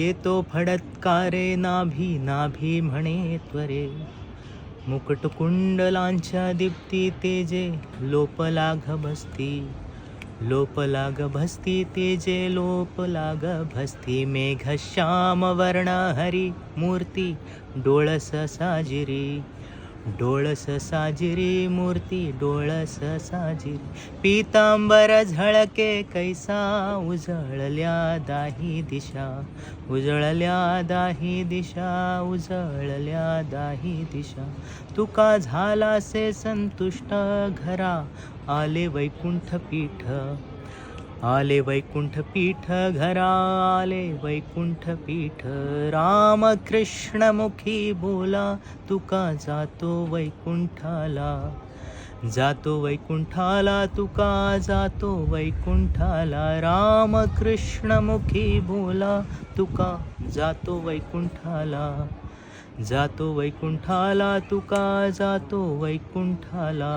येतो फडत्कारे नाभी नाभी म्हणे त्वरे. मुकुट कुंडलांच्या दीप्ती तेजे लोप लाग भस्ती. लोप लाग भस्ती तेजे लोप लाग भस्ती. मेघ श्याम वर्ण हरी मूर्ती डोळस साजिरी. डोळस साजिरी मूर्ती डोळस साजिरी. पीतांबर झळके कैसा उजळल्या दाही दिशा. उजळल्या दाही दिशा उजळल्या दाही दिशा. तुका झालासे संतुष्ट घरा आले वैकुंठ पीठ. आले वैकुंठ पीठ घरा आले वैकुंठ पीठ. राम कृष्ण मुखी बोला तुका जातो वैकुंठाला. जातो वैकुंठाला तुका जातो वैकुंठाला. राम कृष्ण मुखी बोला तुका जातो वैकुंठाला. जातो वैकुंठाला तुका जातो वैकुंठाला.